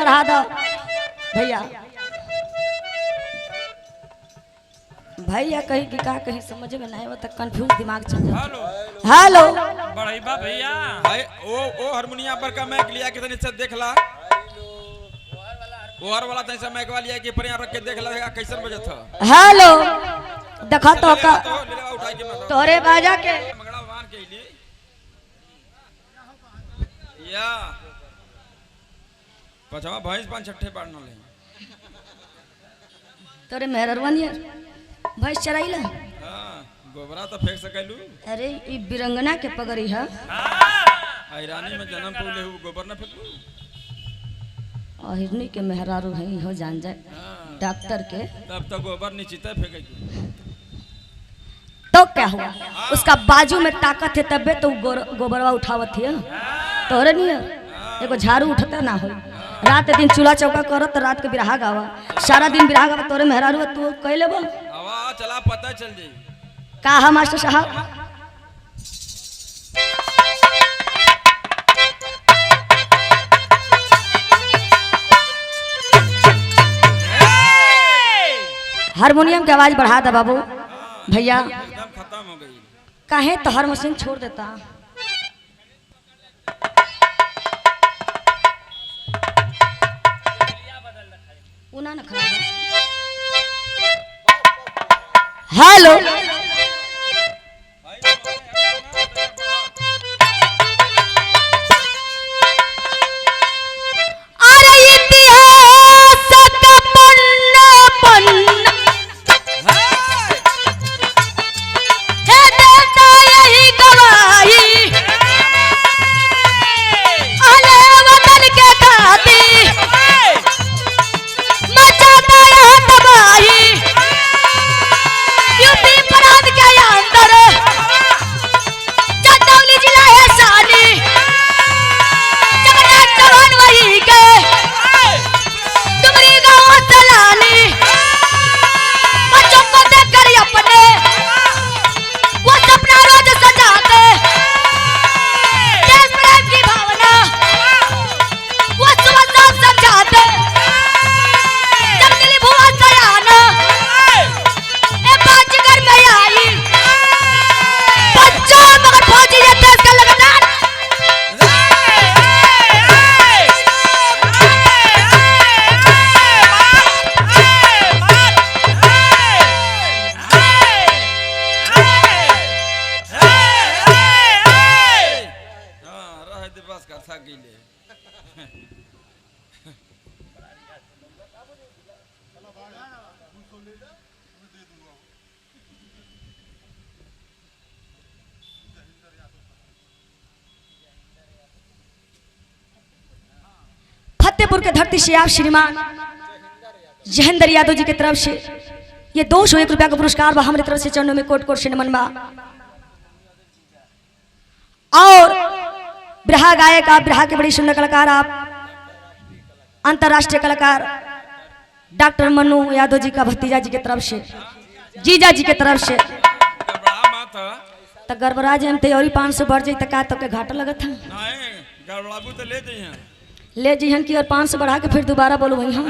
बढ़ा दो भैया। भैया कहीं कि का कहीं समझ में नहीं आता, कंफ्यूज दिमाग चल जाता। हेलो बड़ईबा भैया भाई ओ हारमोनिया पर का मैक लिया कितने से देखला ओहर वाला तैसे मैक वाला लिया कि पर यहां रख के देखला कैसन बजत था। हेलो देखा तो का ले ले उठाई के मत तोरे बाजा के मंगड़ा मान के ली या पछवा भैंस पांच छठे बाड़ न ले तोरे मेहरबानी भैंस चराइला। हां गोबरा तो फेंक सकैलू। अरे ई बिरंगना के पगड़ी है। हैरानी में जन्म पौले हु गोबर न फेंकू। अहिरनी के मेहरारू है हो जान जाए डॉक्टर के। तब तो गोबर नीचे फेंके तो क्या हुआ उसका बाजू में ताकत है तबे तो गोबरवा उठावत है। तोरे नहीं है एगो झाड़ू उठता ना हो। रात दिन चूल्हा चौका करत रात के बिरहा गावा सारा दिन बिरहा गावा। तोरे मेहरारू तू कह लेबो हवा चला पता चल जाई का है मास्टर साहब। हारमोनियम की आवाज बढ़ा दे बाबू भैया। एकदम खत्म हो गई। काहे तो हर मशीन छोड़ देता। उना न खराब हेलो फतेहपुर के धरती से आप श्रीमान जहेंद्र यादव जी की तरफ से ये 201 रुपया का पुरस्कार बा हमारी तरफ से चरणों में कोट कोट से नमन बा। और बिरहा गायक आप बिरहा के बड़ी सुंदर कलाकार आप अंतरराष्ट्रीय कलाकार डॉक्टर मनु यादव जी का भतीजा जी की तरफ से जीजा जी की तरफ से तो गड़बड़ा जाए तो और 500 बढ़ जाए तो का तो के घाटा लगत है गड़बड़ाबू तो ले जिहन की और 500 बढ़ा के फिर दोबारा बोलो वही हम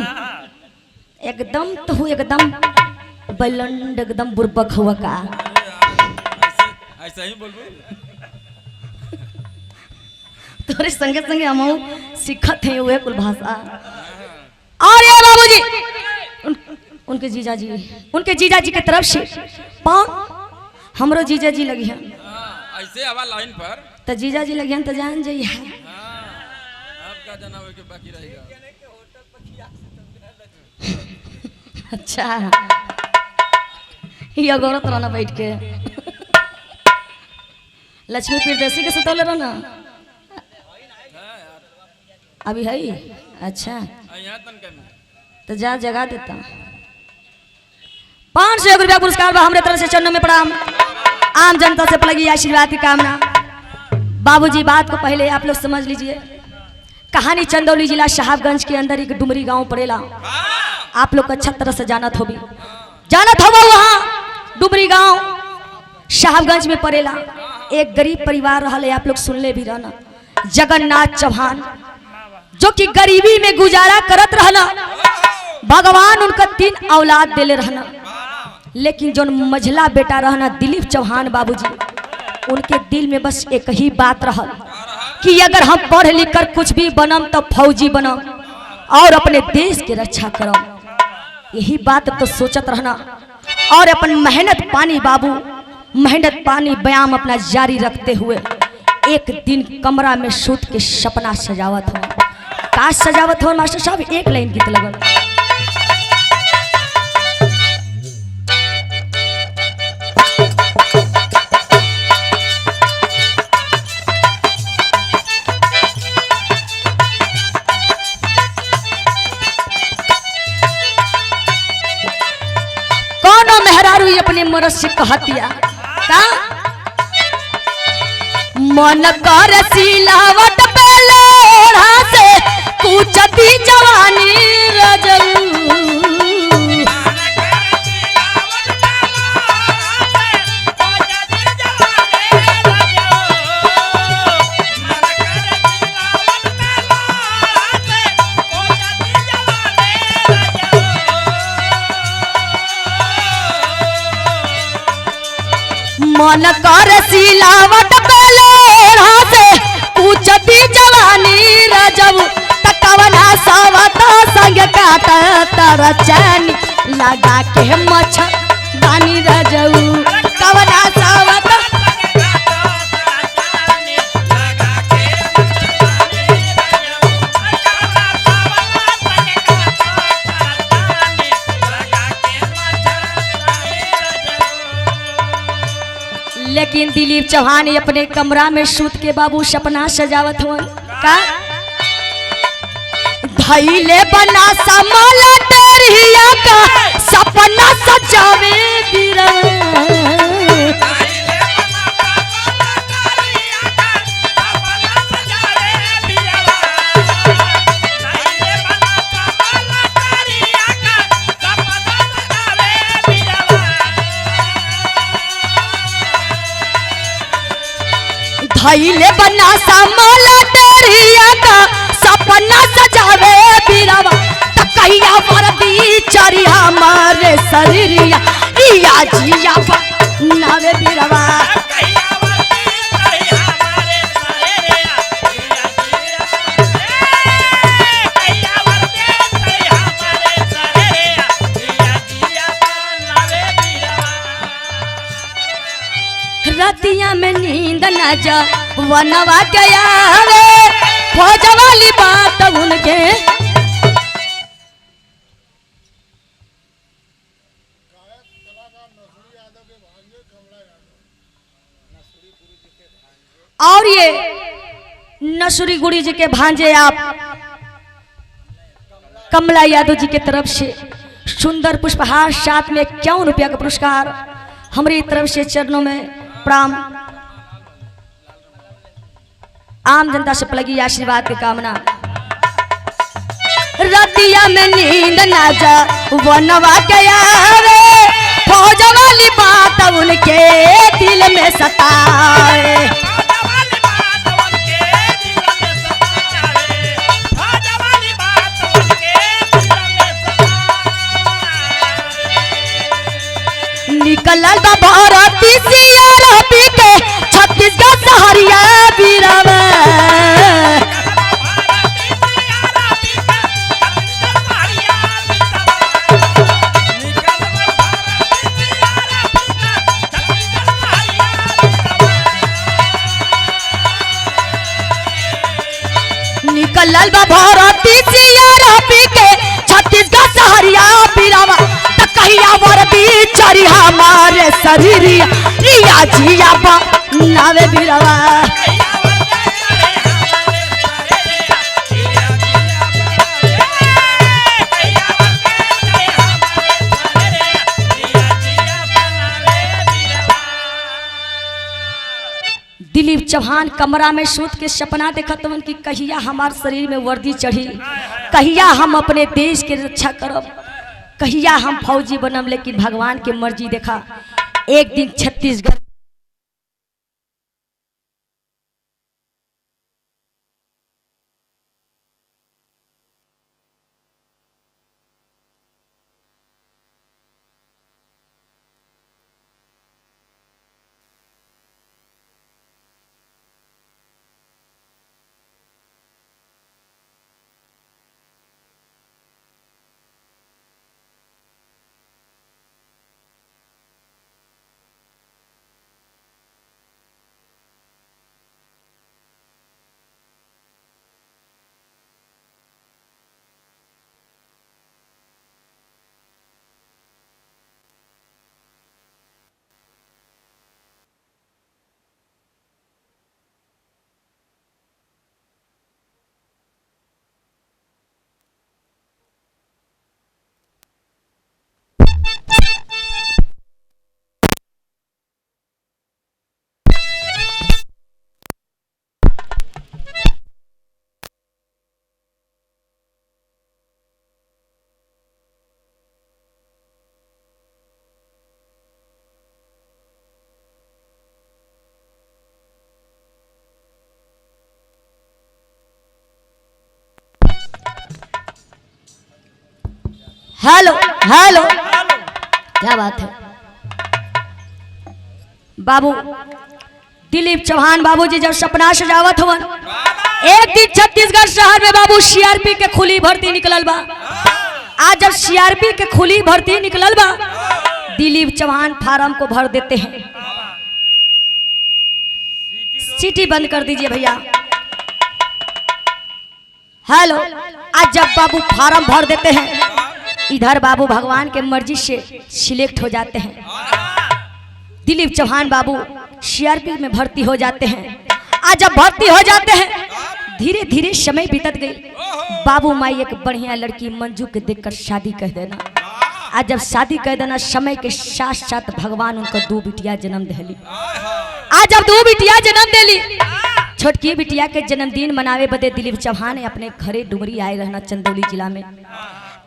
एकदम तो हूँ एकदम बलंड एकदम बुर्बक हुआ का ऐसा ही बोलबो। तोरे संगे संगे हम सीखत हैं वे कुल भाषा। और ये बाबूजी उनके जीजा जी की तरफ से हमरो जीजा जी लगी हैं ऐसे हवा लाइन पर तो जीजा जी लगी हैं तो जान जाइए आपका जनावे के बाकी रहेगा। अच्छा ये गौरत रहना बैठ के लक्ष्मी प्रियदर्शी के सुतौले रहना अभी है अच्छा तो जा जगा देता। 501 रुपया पुरस्कार बा हमरे तरफ से चरणों में प्रणाम। आम जनता से पलगी आशीर्वाद की कामना। बाबूजी बात को पहले आप लोग समझ लीजिए। कहानी चंदौली जिला साहबगंज के अंदर एक डुमरी गांव पड़ेला। आप लोग अच्छा तरह से जानत होगी वहाँ डुमरी गांव साहबगंज में पड़ेला। एक गरीब परिवार रहा आप लोग सुन ले भी रहना। जगन्नाथ चौहान जो कि गरीबी में गुजारा करत रहना, भगवान उनका 3 औलाद देले रहना, लेकिन जो मझला बेटा रहना दिलीप चौहान बाबूजी, उनके दिल में बस एक ही बात रहल कि अगर हम पढ़ लिख कर कुछ भी बनम तो फौजी बनम और अपने देश की रक्षा करम। यही बात तो सोचत रहना और अपन मेहनत पानी बाबू, मेहनत पानी व्यायाम अपना जारी रखते हुए एक दिन कमरा में सूत के सपना सजावत हो। का सजावत हो मास्टर साहब? एक लाइन गीत लगल। कौनो मेहरारू अपने मरद से कहतिया का मन कर सिलावट पे लोढ़ा से कूचती जवानी रजऊ। मन कर सिलावट पे लोढ़ा से कूचती जवानी रजऊ। तकवना सावता संग काटा तारा चैन लगा के मच्छरदानी रजऊ। कवना सावता लेकिन दिलीप चौहान अपने कमरा में सूत के बाबू सपना सजावत हुआ का धैले बना समाला तेरिया का सपना सजावे बीरा। धैले बना समाला तेरिया का सपना सजावे बीरावा। तकैया वर्दी चरी हमारे शरीरिया इया जिया नावे बीरावा। रतिया में नींद न जा वनवा के आवे फौज वाली बात उनके। और ये नसुरी गुड़ी जी के भांजे आप कमला यादव जी के तरफ से सुंदर पुष्पहार, साथ में 51 रुपया का पुरस्कार हमारी तरफ से चरणों में प्रणाम। आम जनता से पलगी आशीर्वाद की कामना। रतिया में नींद ना जा वनवा के आवे फौज वाली बात उनके दिल में सताए। निकलल बा भारती सियारा पी के छत्तीसगढ़ सहरिया बीरावा। निकलल बा भारती सियारा पी के छत्तीसगढ़ सहरिया बीरावा। कहिया वर्दी चरी हमारे शरीरिया रिया जिया नावे बीरावा। दिलीप चौहान कमरा में सूत के सपना देखत हवन कि कहिया हमार शरीर में वर्दी चढ़ी, कहिया हम अपने देश के रक्षा करब, कहिया हम फौजी बनम। लेकिन भगवान के मर्जी देखा, एक दिन छत्तीसगढ़ हेलो हेलो, क्या बात है बाबू। दिलीप चौहान बाबूजी जब सपना सजावत हवन, एक दिन छत्तीसगढ़ शहर में बाबू सीआरपी के खुली भर्ती निकलल बा। आज जब सीआरपी के खुली भर्ती निकलल बा, दिलीप चौहान फार्म को भर देते हैं। सीटी बंद कर दीजिए भैया। हेलो, आज जब बाबू फार्म भर देते हैं, इधर बाबू भगवान के मर्जी से सिलेक्ट हो जाते हैं। दिलीप चौहान बाबू सीआरपी में भर्ती हो जाते हैं। आज जब भर्ती हो जाते हैं, धीरे धीरे समय बीतत गई। बाबू माई एक बढ़िया लड़की मंजू के देखकर शादी कह देना। आज जब शादी कह देना, समय के साथ साथ भगवान उनको 2 बिटिया जन्म दिली। आज जब 2 बिटिया जन्म दिली, छोटकी बिटिया के जन्मदिन मनावे बदे दिलीप चौहान अपने घरे डुमरी आए रहना चंदौली जिला में।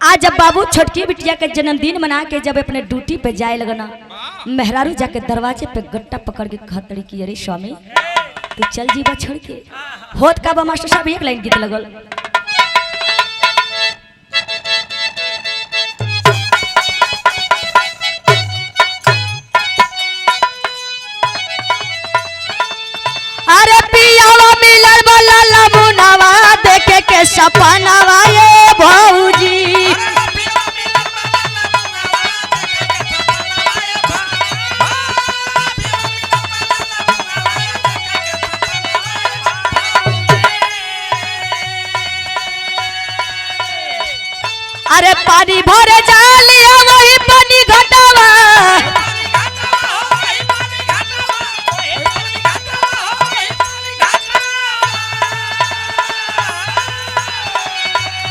आज जब बाबू छोटकी बिटिया के जन्मदिन मना के जब अपने ड्यूटी पे जाए लगना, मेहरारू जाके दरवाजे पे गट्टा पकड़ के कहतड़ी कि अरे स्वामी तू चल जीवा छोड़ के। होत का बा मास्टर साहब, एक लाइन गीत लगल। अरे पियावा मिलल वाला लमुनावा देखे के सपनावा ये भौजी। अरे पानी भरे जालिया वही पानी घटावा।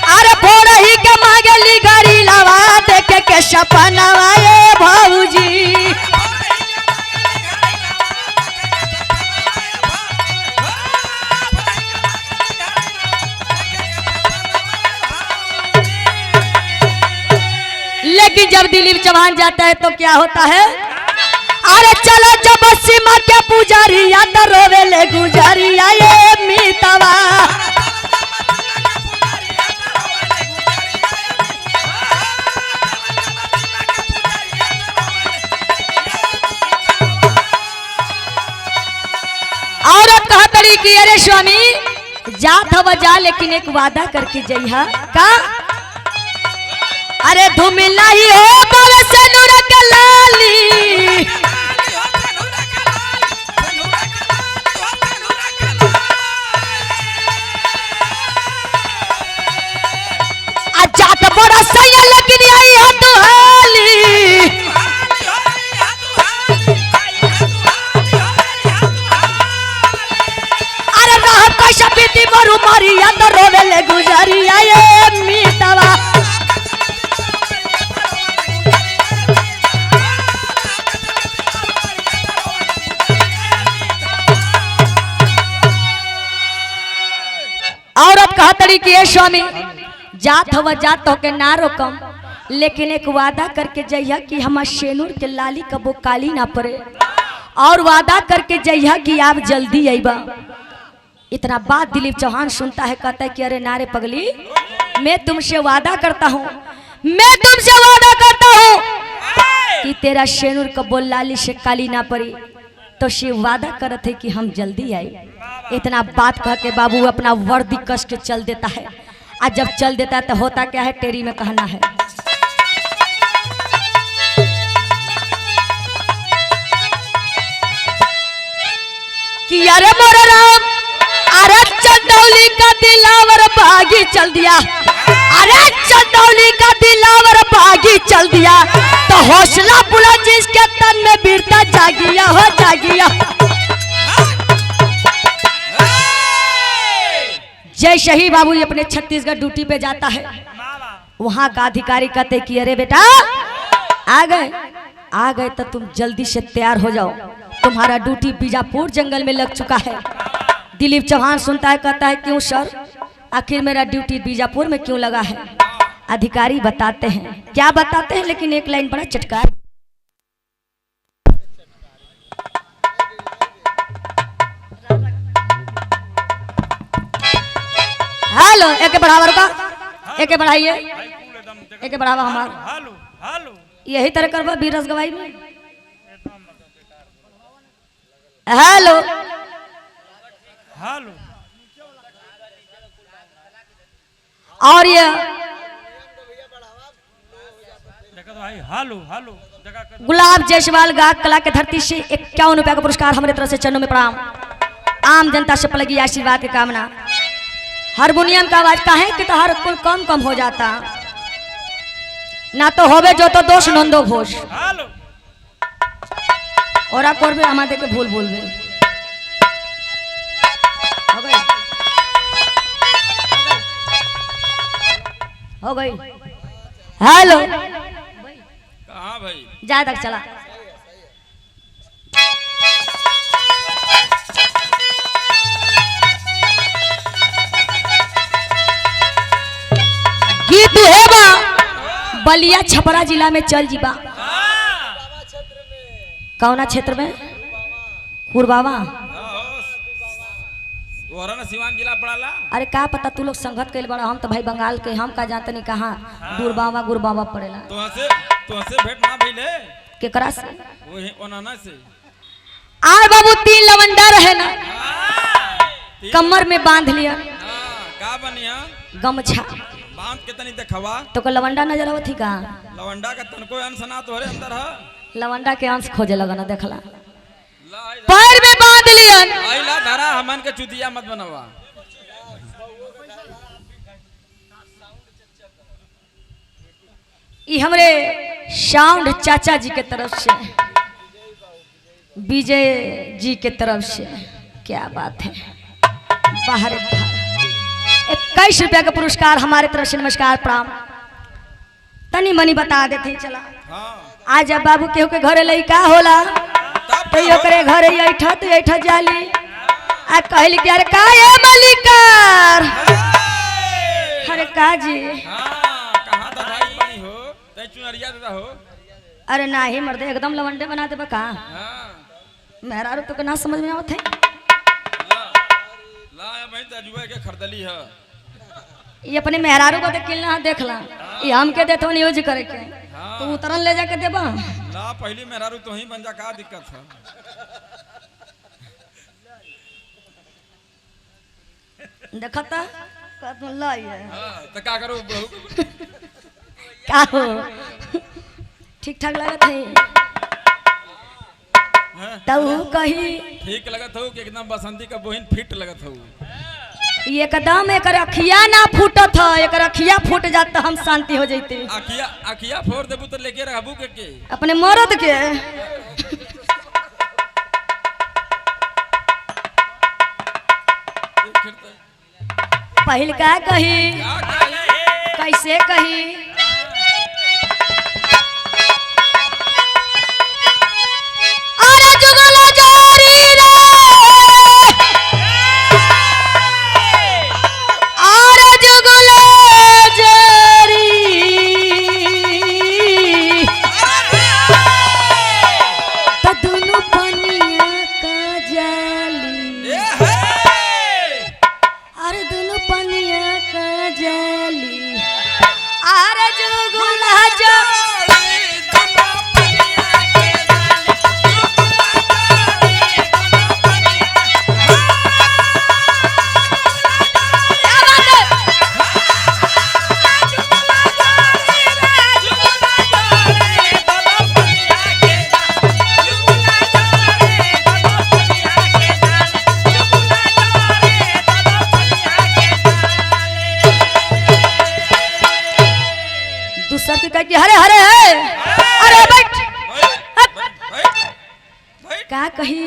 अरे भोर ही के मांगली गाड़ी लावा देखे के सपनावा ये भौजी। लेकिन जब दिलीप चौहान जाता है तो क्या होता है? अरे चलो जब सीमा के पुजारिया तो रोवे ले गुजारिया ये मीतवा। औरत कहा तड़ी कि अरे स्वामी जात हवा जा, लेकिन एक वादा करके जइहा का। अरे धूमिल नहीं हो बाबे से नूर के लाली। जात बड़ा सही है लेकिन यही है तू हाली। अरे राह कैसा बीती मरु मारिया तो रोवे ले गुजरिया ये मीतवा। औरत कहा तड़ी कि स्वामी जात हवा जात हो के ना रोकम, लेकिन एक वादा करके जइहा कि हमार शेनूर के लाली कबो काली ना पड़े, और वादा करके जइहा कि आप जल्दी आइबा। इतना बात दिलीप चौहान सुनता है, कहता है कि अरे नारे पगली, मैं तुमसे वादा करता हूँ, मैं तुमसे वादा करता हूँ कि तेरा शेनूर कबो लाली से काली ना पड़ी। तो शिव वादा करत है कि हम जल्दी आए। इतना बात कह के बाबू अपना वर्दी कस के चल देता है। आज जब चल देता है तो होता क्या है, टेरी में कहना है। कि अरे मोरे राम, अरे चंदौली का दिलावर बागी चल दिया। अरे चंदौली का दिलावर बागी चल दिया, तो हौसला बुलंद जिसके तन में वीरता जागिया हो जागिया। जैसे ही बाबू अपने छत्तीसगढ़ ड्यूटी पे जाता है, वहां का अधिकारी कहते कि अरे बेटा आ गए तो तुम जल्दी से तैयार हो जाओ, तुम्हारा ड्यूटी बीजापुर जंगल में लग चुका है। दिलीप चौहान सुनता है, कहता है क्यों सर, आखिर मेरा ड्यूटी बीजापुर में क्यों लगा है? अधिकारी बताते हैं, क्या बताते हैं, लेकिन एक लाइन बड़ा चटकार। हेलो, एक बढ़ावर का एक बढ़ाइए। एक बढ़ावा हमार हालू हालू यही तरह करबा बीरस गवाई में। हेलो हालू और ये देखो तो भाई हालू हालू जगह कर गुलाब जायसवाल गायक कला के धरती से 51 रुपया का पुरस्कार हमारे तरफ से चरणों में प्रणाम। आम जनता से पलगी आशीर्वाद की कामना। हारमोनियम का आवाज का है कि तो हर कुल कम कम हो जाता ना तो होवे जो तो दोष नंदो घोष हालू और करबे हमारे के भूल भूलबे हो गई। हेलो कहाँ भाई? जा तक चला गीत है बा बलिया छपरा जिला में चल जीबा। कौना क्षेत्र में? कुरबावा। तोहरा ना सिवान जिला पड़ाला? अरे का पता तू लोग संगत कइल बड़ा, हम तो भाई बंगाल के, हम का जानते नहीं कहाँ गुरबावा गुरबावा पड़ेला। तुहसे भेंट ना भइले? केकरा से? वही ओनाना से। आर बाबू 3 लवंडा रहे ना कमर में बांध लिया का बनिया? गमछा बांध के तनी देखवा तो को लवंडा नजर आवत थी का? लवंडा का तनको अंश ना तोहरे अंदर है। लवंडा के अंश खोजे लगना देखला ला पैर में बांध लियन। आइला धरा हमन के चुतिया मत बनवा। ई हमरे साउंड चाचा जी के तरफ से, विजय जी के तरफ से, क्या बात है। बाहर 21 रुपया का पुरस्कार हमारे तरफ से नमस्कार प्रणाम। तनी मनी बता देते चला। हां आज अब बाबू केहू के घरे लई का होला तो ओकरे घरे ऐठा तो ऐठा जाली आ कहली कि अरे का ये मालिकार अरे का जी हां कहां दवाई बनी हो तै चुनरिया देता हो? अरे नाही मर्दे एकदम लवंडे बना देबा का? हां मेहरारू तो के ना समझ में आवत है। ला भाई तजुए के खरीदली है। ये अपने मेहरारू को देख ना देखला ये हमके देतो नहीं यूज करे के तो उतरन ले जाके देबा। ला पहली मेहरारू तो ही बन जा, का दिक्कत है? देखता का तो लाई है हां तो का करो बहू? का हो ठीक ठाक लगत है हां तू कही ठीक लगत हो कि एकदम बसंती का बहिन फिट लगत हो। ये एकदम एक अखिया ना फूटत है, एक अखिया फूट जात तो हम शांति हो जैते। अखिया अखिया फोड़ देबू तो लेके रहबू के अपने मरद के पहिल का कही क्या कही? कैसे कही अरे जुगला जारी रे अरे जुगला जारी तो दोनों पनिया का जाली ए हे अरे दोनों पनिया का जाली अरे जुगला जारी दूसर की कह के हरे हरे है अरे बैठ का कही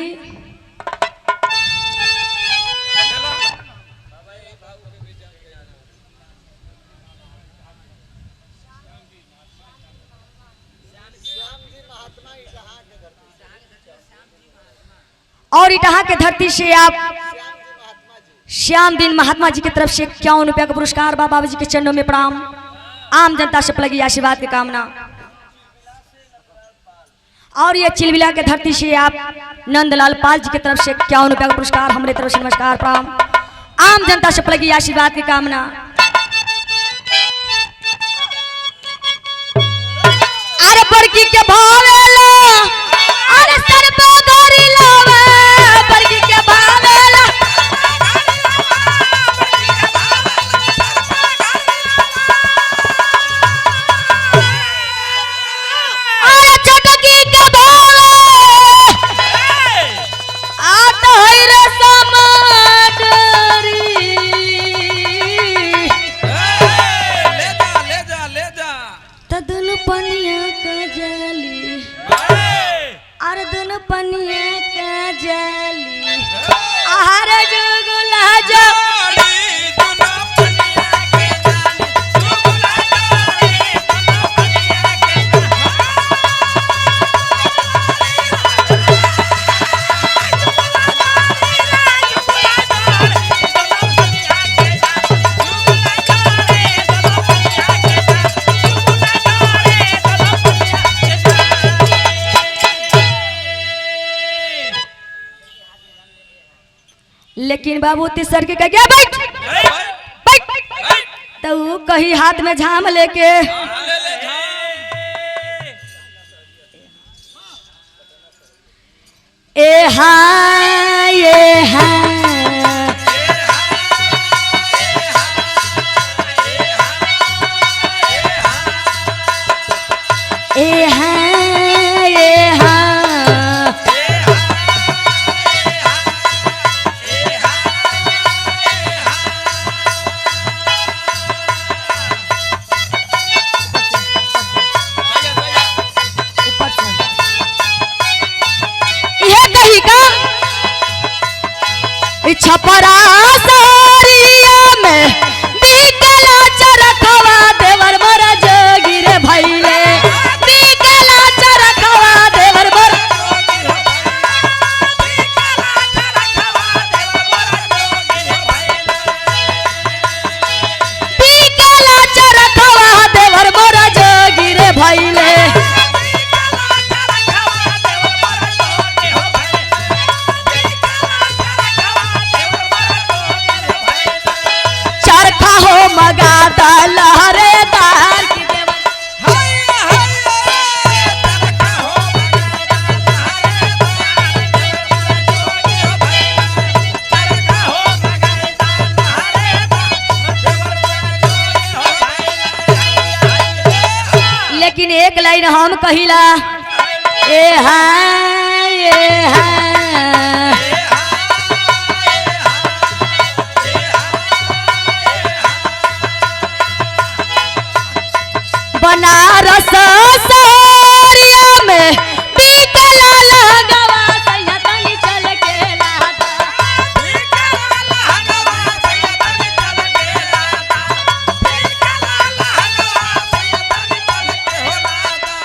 और इटहा के धरती से आप श्याम दिन महात्मा जी की तरफ से 51 रुपया का पुरस्कार बाबा जी के चरणों में प्रणाम। आम जनता से पलगी आशीर्वाद की कामना। और ये चिलबिला के धरती से आप नंदलाल पाल जी की तरफ से 51 रुपया का पुरस्कार हमारे तरफ से नमस्कार प्रणाम। आम जनता से पलगी आशीर्वाद की कामना। बड़की के भावेला अरे सर पे गोरी लावे बड़की के भावेला अरे छोटकी के भावे आता है रे समाडरी ले जा तदन पनिया का जाली अरे दुन पनिया का जाली आहार जुगुला जो लेकिन बाबू तीसर के कह गया बैठ बैठ तो वो कहीं हाथ में झाम लेके ए हाँ ये हाँ ए हाँ ये हाँ छपरा सारिया में बिकला चरखवा देवर मोरा जोगिर भइले बिकला चरखवा देवर मोरा बिकला चरखवा देवर मोरा जोगिर भइले मगाता लहरेदार की लेकिन एक लाइन हम कहिला ए हाँ ये हाँ बनारस सारिया में बिकला लगवा सैया तनी चल के लादा बिकला लगवा सैया तनी चल के लादा बिकला लगवा सैया तनी चल के हो लादा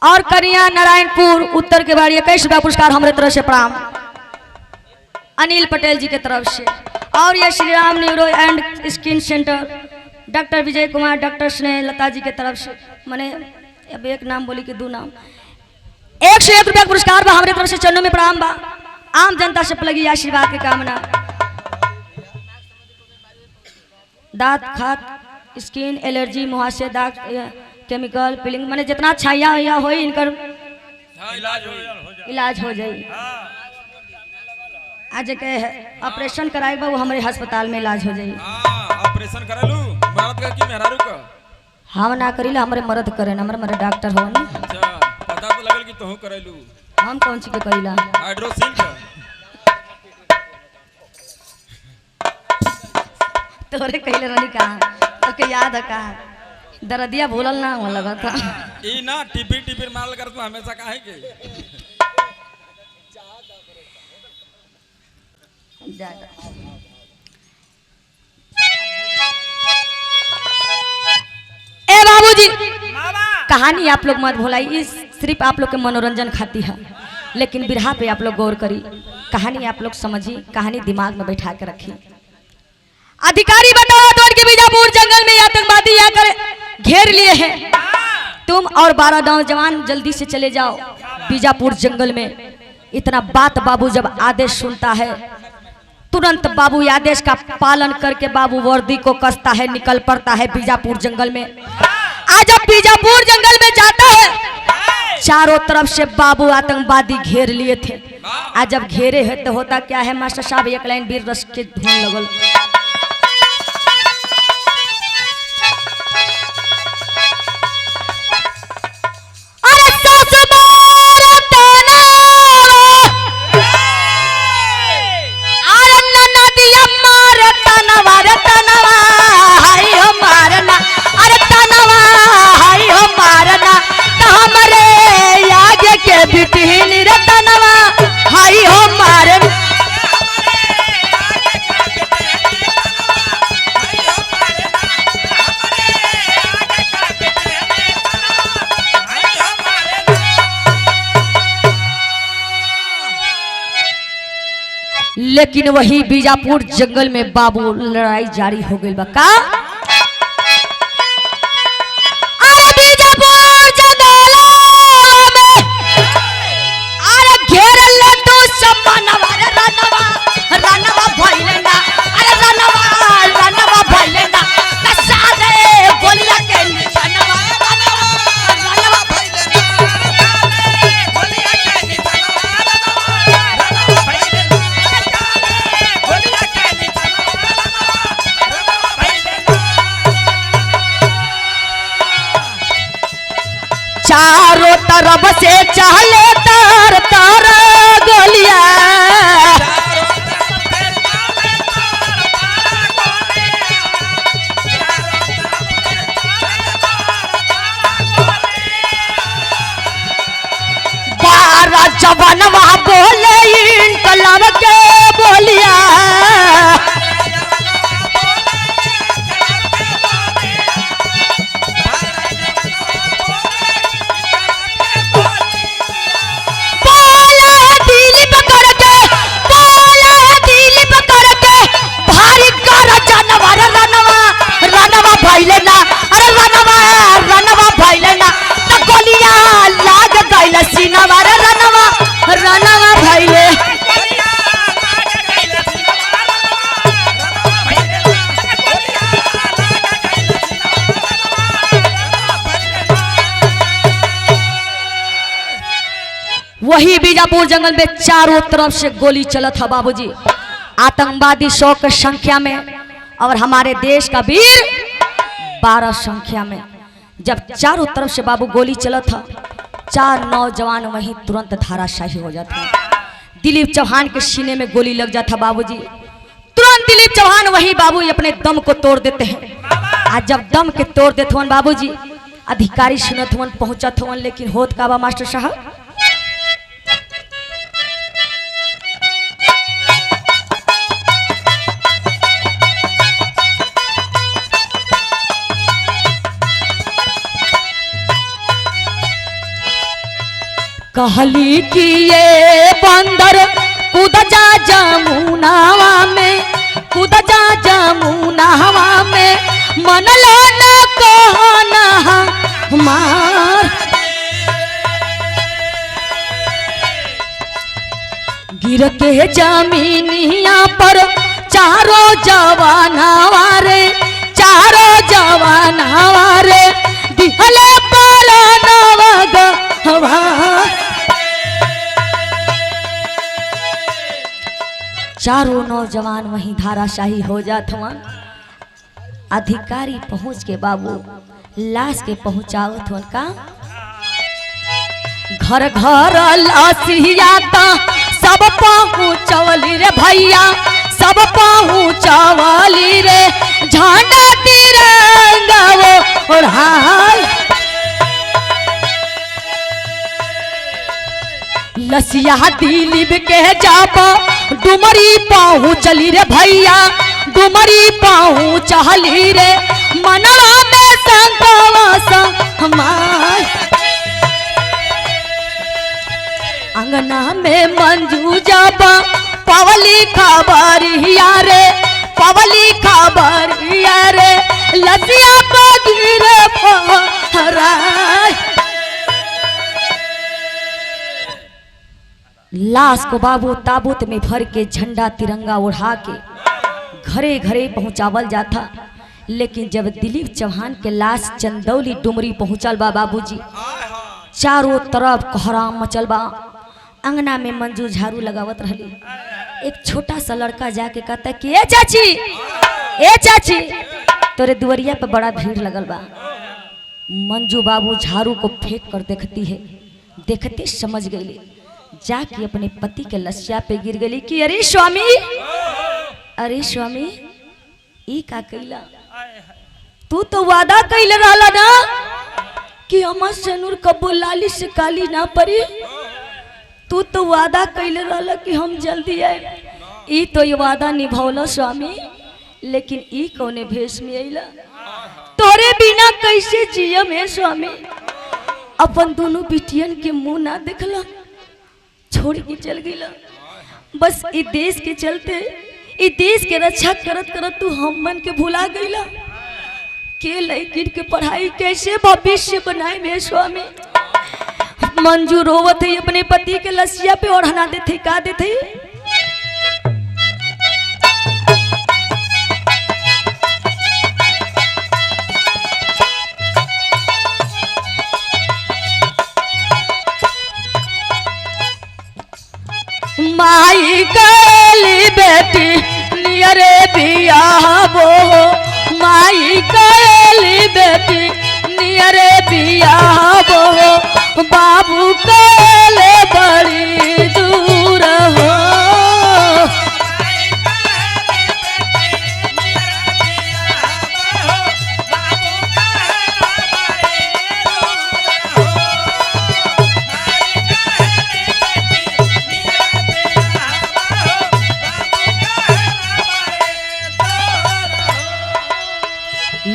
और कन्या नारायणपुर उत्तर के बाड़ी 21 रुपया पुरस्कार हमारे तरफ से प्रणाम अनिल पटेल जी के तरफ से। और ये Shri Ram neuro and skin centre doctor Vijay Kumar doctor स्नेह लता जी के तरफ से मैंने अब एक नाम बोली कि दो नाम 101 रुपया पुरस्कार बा हमारे तरफ से चरणों में प्रणाम बा। आम जनता से लगी आशीर्वाद की कामना दांत खात स्किन एलर्जी मुहासे दाग केमिकल पीलिंग मैंने जितना छाया हुआ हो इनकर इलाज हो जाए। आज के ऑपरेशन कराएगा वो हमारे अस्पताल में इलाज हो जाए। ऑपरेशन करलू मर्द का की मेहरारू का हम ना करीला हमारे मर्द करे ना हमारे डॉक्टर हो ना। अच्छा पता तो लगल कि तू करलू हम कौन सी के करीला हाइड्रोसिल का तोरे कहले रहनी कहा तो के याद है कहा दरदिया भूलल ना हो लगा था ई ना टिपी टिपी मारल कर तू हमेशा काहे के ए बाबूजी कहानी आप लोग मत भुलाइए सिर्फ आप लोग के मनोरंजन खाती है लेकिन बिरहा पे आप लोग गौर करी कहानी आप लोग समझिए कहानी दिमाग में बैठा के रखिए। अधिकारी बताओ तो के बीजापुर जंगल में आतंकवादी आकर घेर लिए हैं तुम और 12 नौजवान जल्दी से चले जाओ बीजापुर जंगल में इतना बात बाबू जब आदेश सुनता है तुरंत बाबू आदेश का पालन करके बाबू वर्दी को कसता है, निकल पड़ता है बीजापुर जंगल में। आज जब बीजापुर जंगल में जाता है चारों तरफ से बाबू आतंकवादी घेर लिए थे। आज जब घेरे है तो होता क्या है मास्टर साहब, एक लाइन वीर रस के धुन लगल। लेकिन वही बीजापुर जंगल में बाबू लड़ाई जारी हो गई बका। अरे बीजापुर जंगल में अरे घेर ले तू सम्मानवा रे रनवा रनवा भइलेंदा, अरे रनवा भइलेंदा कसा दे गोलिया के निशानवा रनवा भइलेंदा गोलिया के निशानवा चारों तरफ से चले तार तार गोलियां। बारह जवानवा बोले इनकलाब के बोलिया। वही बीजापुर जंगल में चारों तरफ से गोली चला था बाबूजी, आतंकवादी 100 की संख्या में और हमारे देश का वीर 12 संख्या में। जब चारों तरफ से बाबू गोली चला था 4 नौजवान वहीं तुरंत धाराशाही हो जाते हैं। दिलीप चौहान के सीने में गोली लग जाता बाबूजी, तुरंत दिलीप चौहान वही बाबू अपने दम को तोड़ देते हैं। आज जब दम के तोड़ देते हैं बाबूजी, अधिकारी सुनत हुन पहुंचत हुन, लेकिन होत का बा मास्टर साहब कहली कि ये बंदर कूद जा जमुनावा में, कूद जा जमुनावा में, मन लो न कहना हमार। गिर के जमीनिया पर चारों जवानावा रे, चारों जवानावा रे, दिहले पालनवा गवा। चारों नौजवान वहीं धाराशाही हो जात हुआ। अधिकारी पहुंच के बाबू लाश के पहुंचावत हुआ का घर घर लाशियाता सब पहुंचवली रे भैया, सब पहुंचवली रे, झंडा तिरंगा वो ओढ़ाई। लसिया दिलीप के जापा डुमरी पहुंचली रे भैया, डुमरी पहुंचली रे, मनवा में संकवा हमार। अंगना में मंजू जापा पवली खबरिया रे, पवली खबरिया रे, लसिया को गिरे फहराय। लाश को बाबू ताबूत में भर के झंडा तिरंगा उड़ा के घरे घरे पहुंचावल जाता। लेकिन जब दिलीप चौहान के लाश चंदौली डुमरी पहुंचल बा बाबूजी, चारों तरफ कोहराम मचल बा। अंगना में मंजू झाड़ू लगावत रहली। एक छोटा सा लड़का जाके कहता कि ए चाची तोरे दुवरिया पे बड़ा भीड़ लगल बा। मंजू बाबू झाड़ू को फेंक कर देखती है, देखते समझ गई, जाके अपने पति के लसिया पे गिर गई कि अरे स्वामी ई का कैला? तू तो वादा कैले रहला ना कि हमर सनूर कबो लाली से काली ना पड़ी। तू तो वादा कैले रहला कि हम जल्दी आए। ई तो ये वादा निभौला स्वामी, लेकिन ई कौने भेष में अइला? तोरे बिना कैसे जियम है स्वामी? अपन दोनों बिटियन के मुंह ना देखला, छोड़ के चल गईला। बस ई देश के चलते, ई देश के रक्षा करत करत तू हम मन के भुला गईला। के लड़किन के पढ़ाई कैसे भविष्य बनाए में स्वामी? मंजू रोवत है अपने पति के लसिया पे और हना देते का देते। माई काली बेटी नियरे बियाहबो, माई काली बेटी नियरे बियाहबो, बाबू काले बड़ी दूर हो।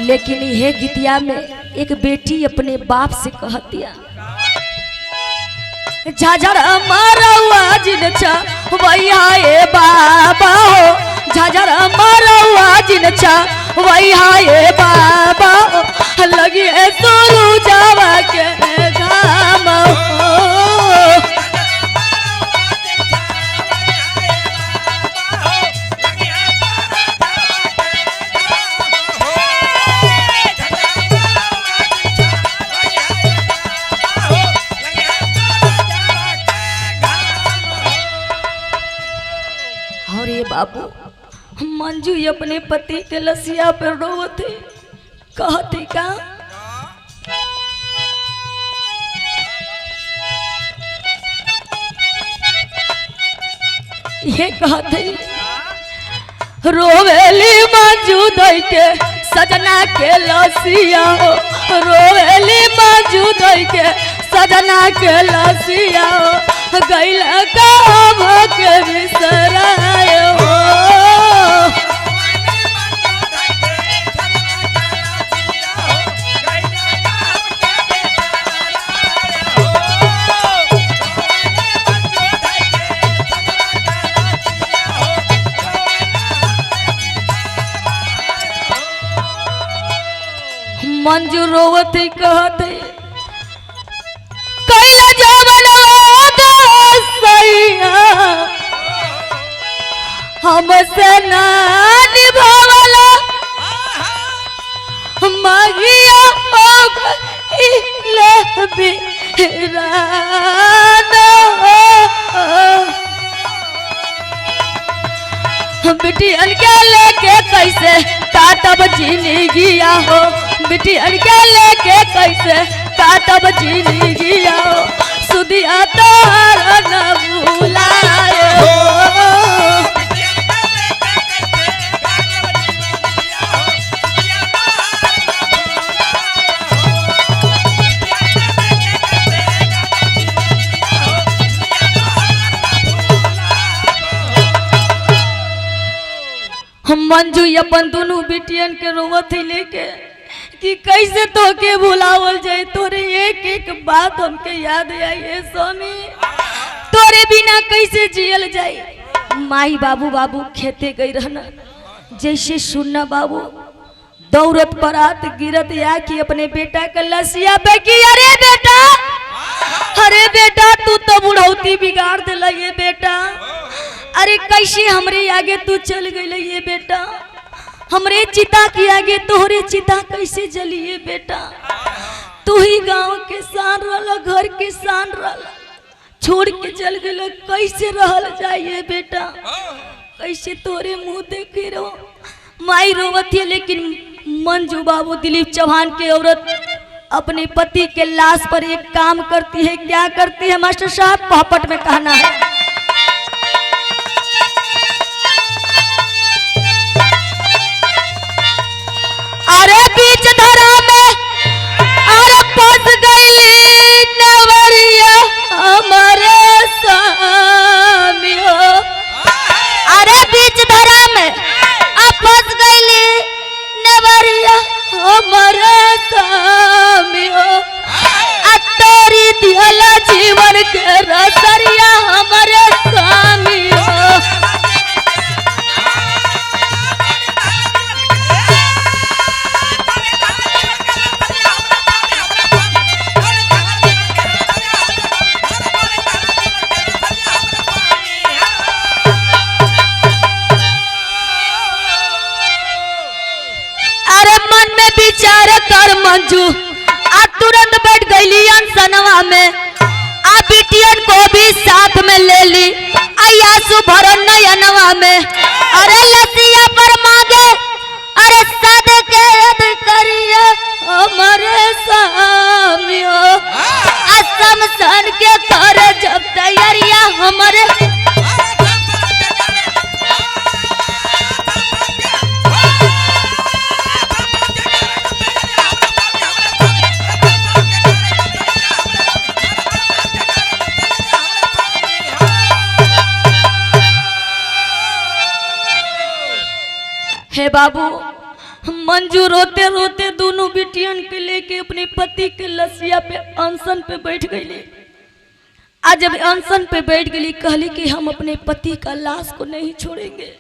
लेकिन यह गीतिया में एक बेटी अपने बाप से कहतिया, झाझर मारवा जिन छा वैया ए बाबा हो, झाझर मारवा जिन छा वैया ए बाबा हो, लगी है सोरू जावा के घाम हो। बाबू मंजू अपने पति के लसिया पर रोते कहते का, ये कहते रोवेली मंजू दई के सजना के लसिया हो, रोवेली मंजू दई के सजना के लसिया हो, गैला काम के बिसराए हो। मंजू रोवत कहते कैला जवन हमसे ना निभावला, मगिया हो गइले बिराना। बिटियन के लेके कैसे काटब जिंदगिया हो, बिटियन के लेके कैसे काटब जिंदगिया हो, सुदिया तोहरा न भुलाए हो। हम मंजू अपन दोनों बिटियन के रोवत ही लेके कि कैसे तो के भुलावल जाए, तोरे एक एक बात हमके याद आई है स्वामी, तोरे बिना कैसे जियल जाए। माई बाबू बाबू खेते गई रहना, जैसे सुनना बाबू दौड़त परात गिरत या कि अपने बेटा का लसिया पे कि अरे बेटा अरे बेटा तू तो बुढ़ौती बिगाड़ दिला ये बेटा। अरे कैसे हमरे आगे तू चल गई ये बेटा, हमरे चिता के आगे तोहरे चिता कैसे जलिए बेटा। तू ही गांव के शान रहला, घर के शान रहला, छोड़ के चल गई कैसे रहल जाइए बेटा। कैसे तोरे मुंह देखे रहो। माई रोवत है लेकिन मंजू बाबू दिलीप चौहान की औरत अपने पति के लाश पर एक काम करती है। क्या करती है मास्टर साहब? पहपट में कहना है। अरे बीच धरा में अरे फंस गई नेवरिया हमारे सामी हो। अरे बीच धरा में अब फंस गई नेवरिया हमारे सामी हो। तोरी दिहला जीवन के रसरिया हमारे सामी हो। विचार कर मंजू आ तुरंत बैठ गई अनसनवा में। आ बिटियन को भी साथ में ले ली आयासु भरन नयनवा में। अरे लसिया पर मांगे अरे सद के यद करिए हमारे सामी हो। असम सन के कर जब तैयारिया हमारे। हे बाबू, मंजू रोते रोते दोनों बिटियन के लेके अपने पति के लसिया पे अनशन पे बैठ गई। आज जब अनशन पे बैठ गई कहली कि हम अपने पति का लाश को नहीं छोड़ेंगे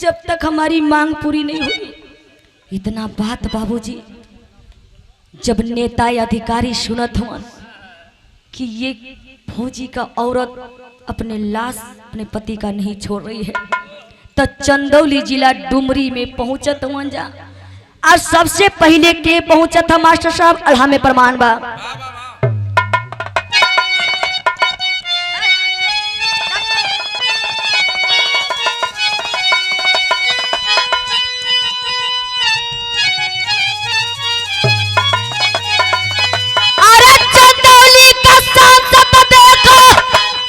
जब तक हमारी मांग पूरी नहीं होगी। इतना बात बाबूजी जब नेता या अधिकारी सुनत हुआ कि ये फौजी का औरत अपने लाश अपने पति का नहीं छोड़ रही है तो चंदौली जिला डुमरी में पहुंचत हुआ जा। और सबसे पहले के पहुंचत था मास्टर साहब? अल्लाह में प्रमाण बा। अरे चंदौली का सांसद देखो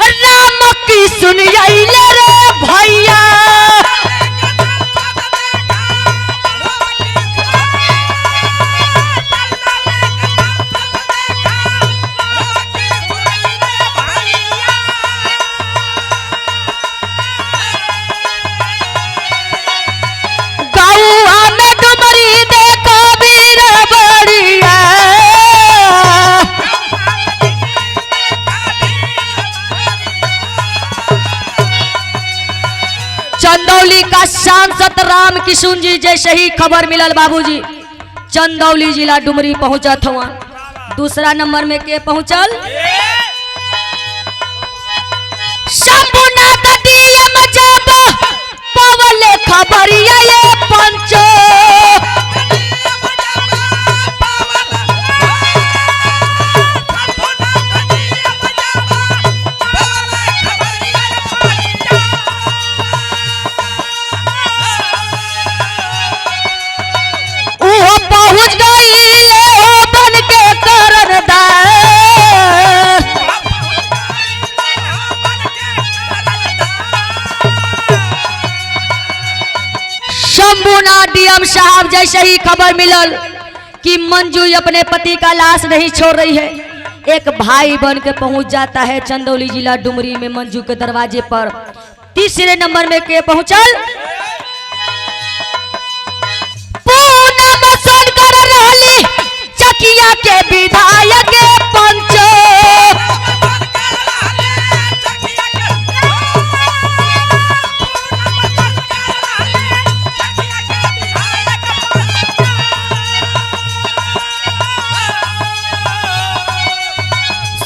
राम की सुनिए रे भैया। चंदौली का सांसद राम किशुन जी जैसे ही खबर मिलल बाबूजी चंदौली जिला डुमरी पहुंचत हुआ। दूसरा नंबर में के पहुंचल? शंभुनाथ डीएम जब पवले खबरिया ये पंचो। पहुंच गई बन के करनदार। शंभुनाथ डीएम साहब जैसे ही खबर मिलल कि मंजू अपने पति का लाश नहीं छोड़ रही है, एक भाई बन के पहुंच जाता है चंदौली जिला डुमरी में मंजू के दरवाजे पर। तीसरे नंबर में के पहुंचल? चकिया के विधायक पंचो।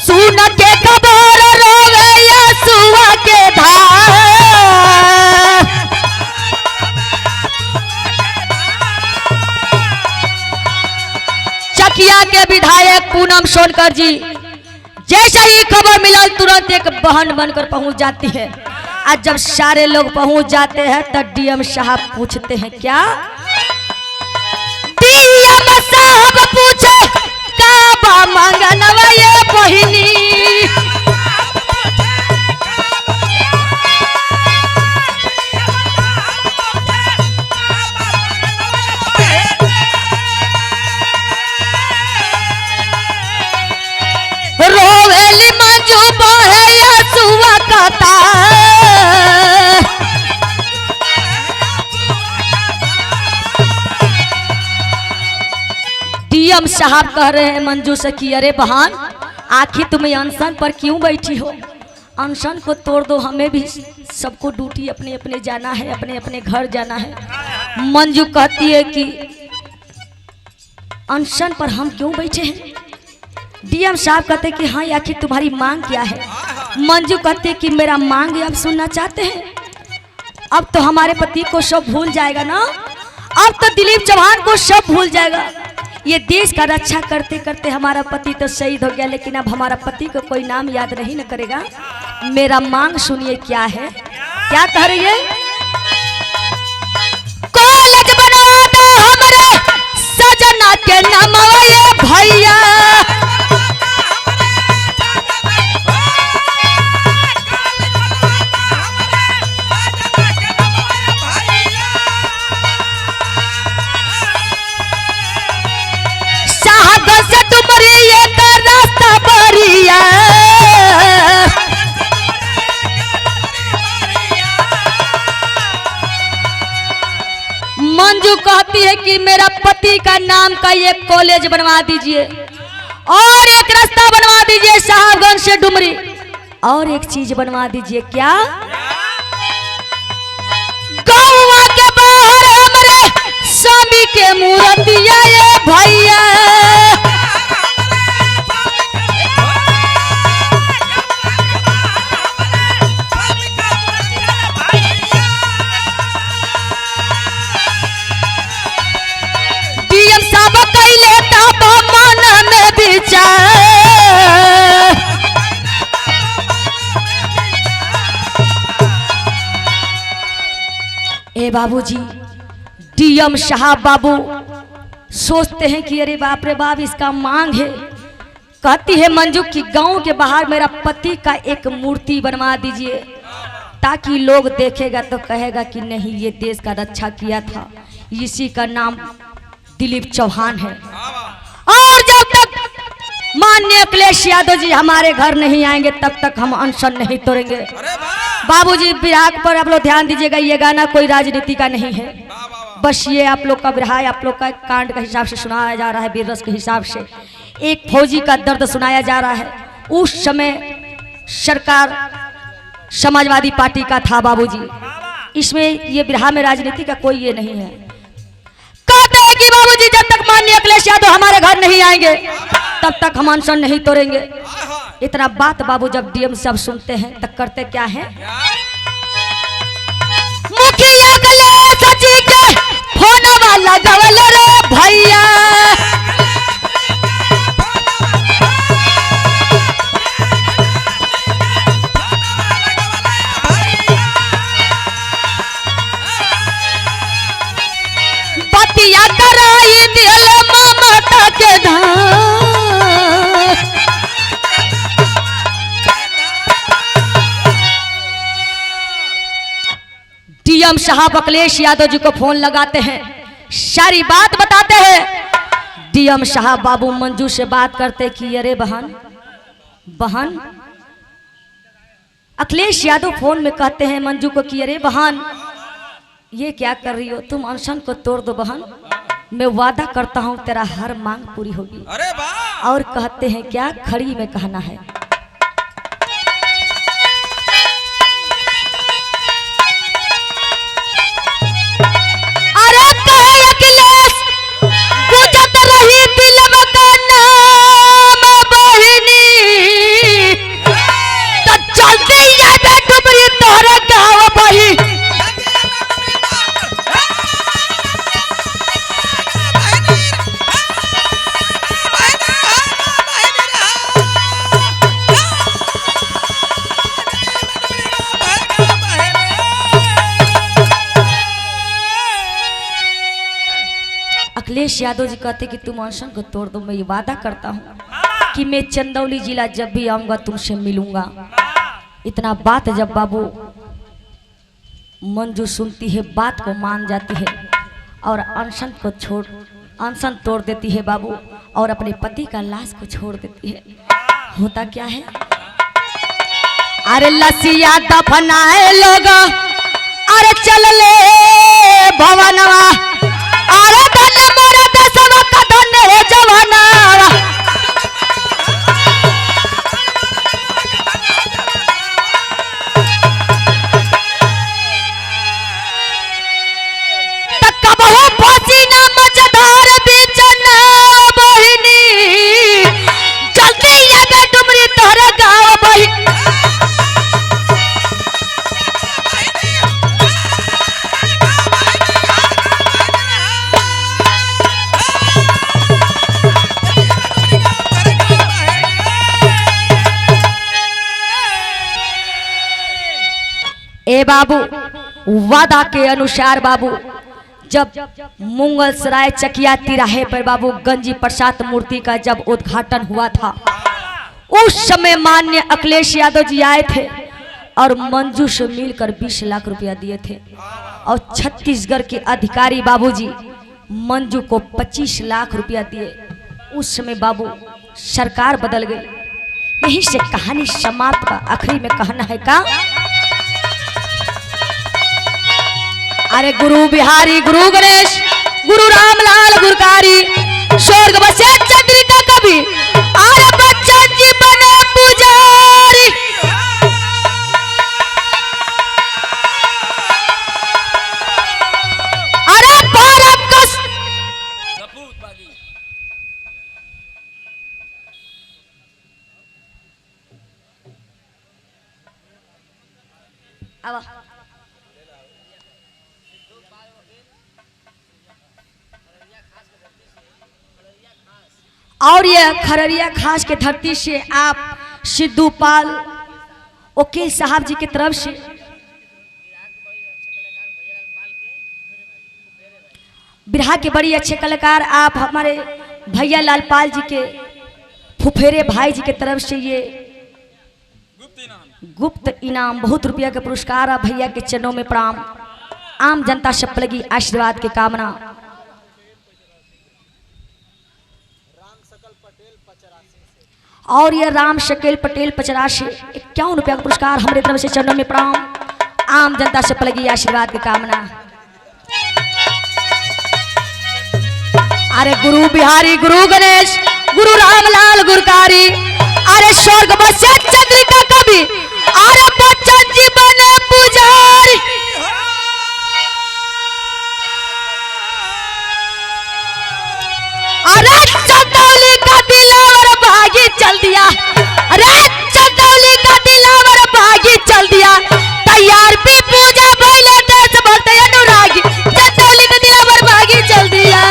सुन पूनम सोनकर जी, जैसा ही खबर मिला तुरंत एक बहन बनकर पहुंच जाती है। आज जब सारे लोग पहुंच जाते हैं तब डीएम साहब पूछते हैं क्या? डीएम साहब पूछे का बा मंगनवा ये बहिनी। रोवेली मंजू बहे यसुआ कथा। डीएम साहब कह रहे हैं मंजू से कि अरे बहन, आखिर तुम्हें अनशन पर क्यों बैठी हो? अनशन को तोड़ दो, हमें भी सबको ड्यूटी अपने अपने जाना है, अपने अपने घर जाना है। मंजू कहती है कि अनशन पर हम क्यों बैठे हैं? डीएम साहब कहते कि हाँ, आखिर तुम्हारी मांग क्या है? मंजू कहती कि मेरा मांग आप सुनना चाहते हैं? अब तो हमारे पति को सब भूल जाएगा ना, अब तो दिलीप चौहान को सब भूल जाएगा। ये देश का रक्षा करते करते हमारा पति तो शहीद हो गया, लेकिन अब हमारा पति को कोई नाम याद नहीं न करेगा। मेरा मांग सुनिए क्या है, क्या कह रही है? कॉलेज बनवा दो हमारे सजना के नाम ये भैया। मंजू कहती है कि मेरा पति का नाम का एक कॉलेज बनवा दीजिए और एक रास्ता बनवा दीजिए साहबगंज से डुमरी, और एक चीज बनवा दीजिए क्या? गौवा के बाहर हमारे स्वामी के मूर्तिया ये भैया। ए बाबूजी, डीएम साहब बाबू सोचते हैं कि अरे बाप रे बाप, इसका मांग है। कहती है मंजू कि गांव के बाहर मेरा पति का एक मूर्ति बनवा दीजिए, ताकि लोग देखेगा तो कहेगा कि नहीं, ये देश का रक्षा किया था, इसी का नाम दिलीप चौहान है। और जब तक माननीय अखिलेश यादव जी हमारे घर नहीं आएंगे तब तक हम अनशन नहीं तोड़ेंगे। बाबूजी, विराग पर आप लोग ध्यान दीजिएगा, ये गाना कोई राजनीति का नहीं है, बस ये आप लोग का विराह, आप लोग का कांड के हिसाब से सुनाया जा रहा है, वीर रस के हिसाब से एक फौजी का दर्द सुनाया जा रहा है। उस समय सरकार समाजवादी पार्टी का था बाबूजी, इसमें ये विराह में राजनीति का कोई ये नहीं है। कहते हैं कि बाबूजी, जब तक माननीय अखिलेश यादव हमारे घर नहीं आएंगे तब तक हम अनशन नहीं तोड़ेंगे। इतना बात बाबू जब डीएम साहब सुनते हैं तब करते क्या है? मुखिया अखिलेश जी के फोन वाला गवल रे भैया। बतिया कराई दिल ममता के धाम। डीएम साहब अखिलेश यादव जी को फोन लगाते हैं, सारी बात बताते हैं। डीएम साहब बाबू मंजू से बात करते कि अरे बहन, अखिलेश यादव फोन में कहते हैं मंजू को कि अरे बहन, ये क्या कर रही हो? तुम अनशन को तोड़ दो बहन, मैं वादा करता हूँ तेरा हर मांग पूरी होगी। अरे वाह! और कहते हैं क्या? खड़ी में कहना है। अखिलेश यादव जी कहते कि तुम अनशन को तोड़ दो, मैं ये वादा करता हूँ कि मैं चंदौली जिला जब भी आऊंगा तुमसे मिलूंगा। इतना बात जब बाबू मंजू सुनती है, बात को मान जाती है और अनशन को छोड़ अनशन तोड़ देती है बाबू, और अपने पति का लाश को छोड़ देती है। होता क्या है, अरे लसिया दफनाए लोग, अरे चल ले भवनवा, अरे धन मेरे देशवा का धन है जवानवा। ए बाबू, वादा के अनुसार बाबू, जब मुंगल सराय चकिया तिराहे पर बाबू गंजी प्रसाद मूर्ति का जब उद्घाटन हुआ था, उस समय माननीय अखिलेश यादव जी आए थे और मंजू से मिलकर 20 लाख रुपया दिए थे। और छत्तीसगढ़ के अधिकारी बाबूजी मंजू को 25 लाख रुपया दिए। उस समय बाबू सरकार बदल गई। यहीं से कहानी समाप्त का आखिरी में कहना है का, अरे गुरु बिहारी गुरु गणेश गुरु रामलाल गुरकारी स्वर्ग बसे चंद्रिका कवि, अरे बच्चन जी बने पुजारी। अरे भारत का अब और ये खररिया खास के धरती से आप सिद्धू पाल वकील साहब जी की तरफ से बिरहा के बड़ी अच्छे कलाकार आप हमारे भैया लालपाल जी के फुफेरे भाई जी की तरफ से ये गुप्त इनाम बहुत रुपया का पुरस्कार आप भैया के चरणों में प्रणाम। आम जनता सब लगी आशीर्वाद की कामना। और ये राम शकेल पटेल 51 रुपया का पुरस्कार हमारे तरफ से चरणों में प्रणाम। आम जनता से लगी आशीर्वाद की कामना। अरे गुरु बिहारी गुरु गणेश गुरु रामलाल गुरकारी, अरे स्वर्ग बसे चंद्रिका कवि, अरे बच्चन जी बने पुजारी। अरे चंदौली का दिलावर भागी चल दिया, अरे चंदौली का दिलावर भागी चल दिया, तैयार भी पूजा भइले देश भक्त अनुरागी, चंदौली का दिलावर भागी चल दिया।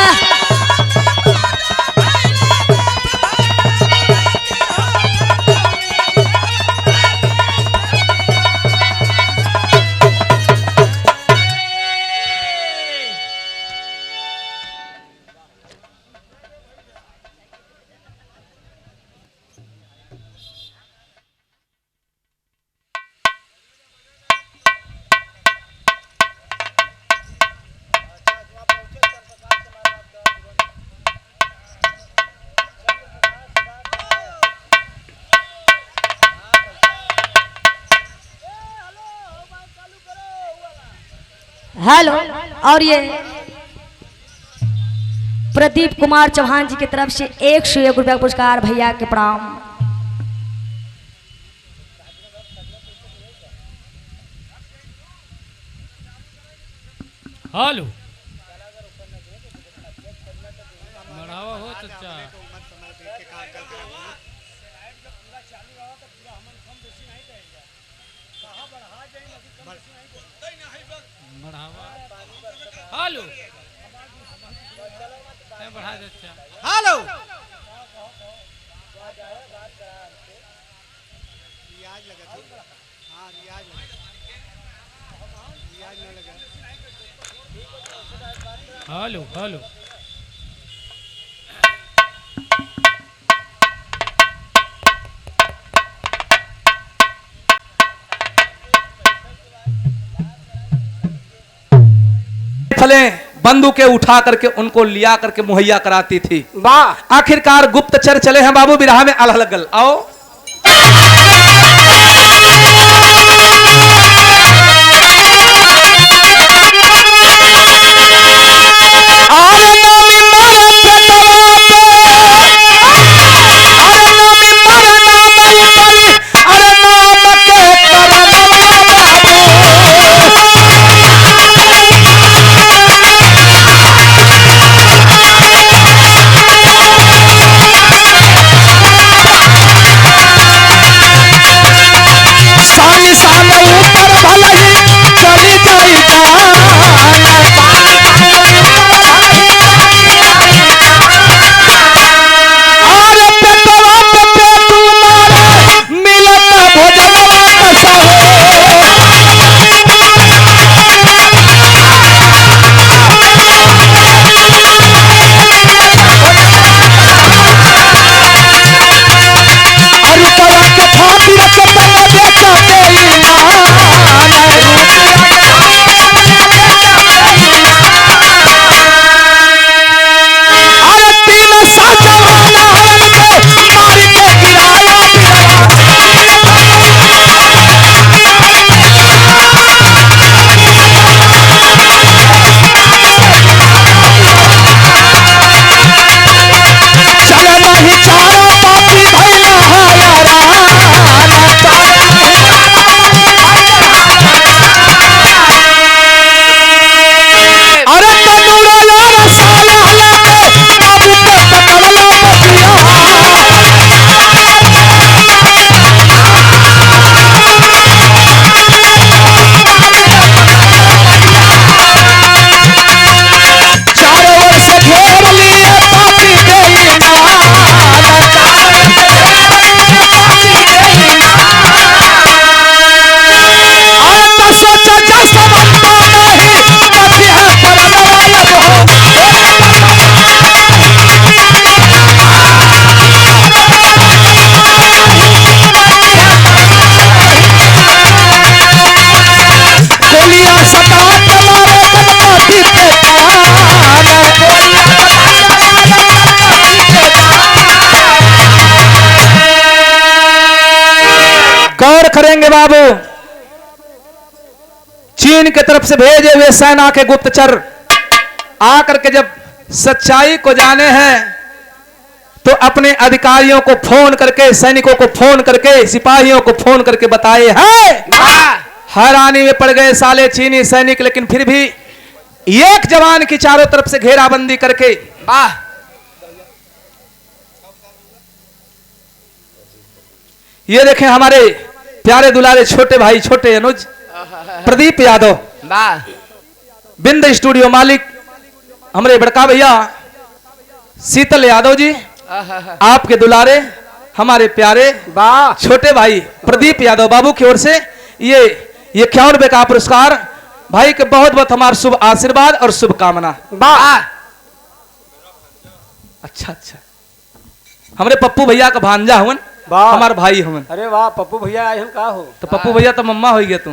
हेलो, और ये प्रदीप कुमार चौहान जी की तरफ से 101 रुपया पुरस्कार भैया के प्रणाम। हेलो बढ़ावा हो चचा, हेलो बढ़ा दे अच्छा। हेलो रियाज लगा था, हाँ रियाज न लगा। हेलो हेलो राइफलें बंदूकें उठा करके उनको लिया करके मुहैया कराती थी। वाह आखिरकार गुप्तचर चले हैं बाबू बिरहा में अलग लगल। आओ गौर करेंगे बाबू, चीन की तरफ से भेजे हुए सेना के गुप्तचर आकर के जब सच्चाई को जाने हैं तो अपने अधिकारियों को फोन करके, सैनिकों को फोन करके, सिपाहियों को फोन करके बताए हैं। हैरानी में पड़ गए साले चीनी सैनिक, लेकिन फिर भी एक जवान की चारों तरफ से घेराबंदी करके ये देखें हमारे प्यारे दुलारे छोटे भाई, छोटे अनुज प्रदीप यादव, बिंद स्टूडियो मालिक हमारे बड़का भैया शीतल यादव जी, आपके दुलारे हमारे प्यारे छोटे भाई प्रदीप यादव बाबू की ओर से ये 51 का पुरस्कार भाई के बहुत बहुत हमारा शुभ आशीर्वाद और शुभकामना। अच्छा अच्छा, हमारे पप्पू भैया का भांजा हुन, हमारे भाई हुन। अरे वाह, पप्पू भैया आए हम का हो? तो पप्पू भैया तो मम्मा हो गया तू।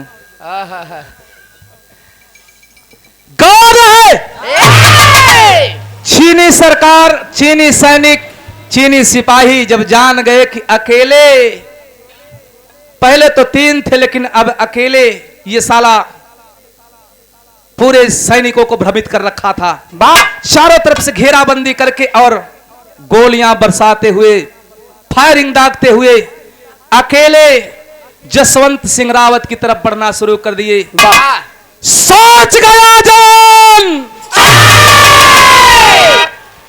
गौर है चीनी सरकार, चीनी सैनिक, चीनी सिपाही जब जान गए कि अकेले, पहले तो 3 थे लेकिन अब अकेले ये साला पूरे सैनिकों को भ्रमित कर रखा था। चारों तरफ से घेराबंदी करके और गोलियां बरसाते हुए, फायरिंग दागते हुए अकेले जसवंत सिंह रावत की तरफ बढ़ना शुरू कर दिए। सोच गया जवान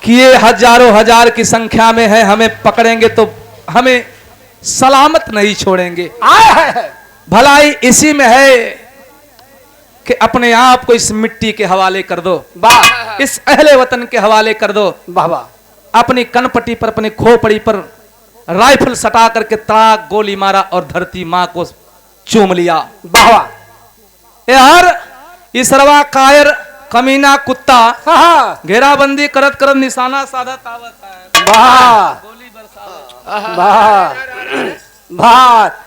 कि ये हजारों हजार की संख्या में है, हमें पकड़ेंगे तो हमें सलामत नहीं छोड़ेंगे। भलाई इसी में है कि अपने आप को इस मिट्टी के हवाले कर दो, इस अहले वतन के हवाले कर दो। अपनी कनपट्टी पर, अपनी खोपड़ी पर राइफल सटा करके तड़ाक गोली मारा और धरती मां को चूम लिया। यार इसरवा कायर कमीना कुत्ता घेराबंदी करत करत निशाना साधत आवत है। गोली बरसावत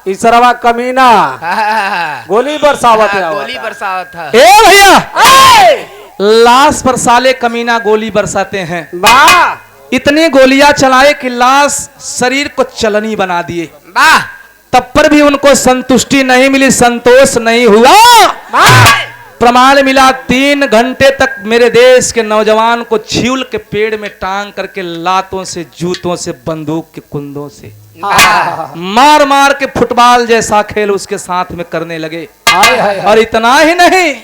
इसरवा कमीना गोली बरसावत है। ए भैया लाश पर साले कमीना गोली बरसाते हैं। वाह इतनी गोलियां चलाए कि लाश शरीर को चलनी बना दिए। तब पर भी उनको संतुष्टि नहीं मिली, संतोष नहीं हुआ। प्रमाण मिला 3 घंटे तक मेरे देश के नौजवान को झील के पेड़ में टांग करके लातों से, जूतों से, बंदूक के कुंदों से मार मार के फुटबॉल जैसा खेल उसके साथ में करने लगे। और इतना ही नहीं,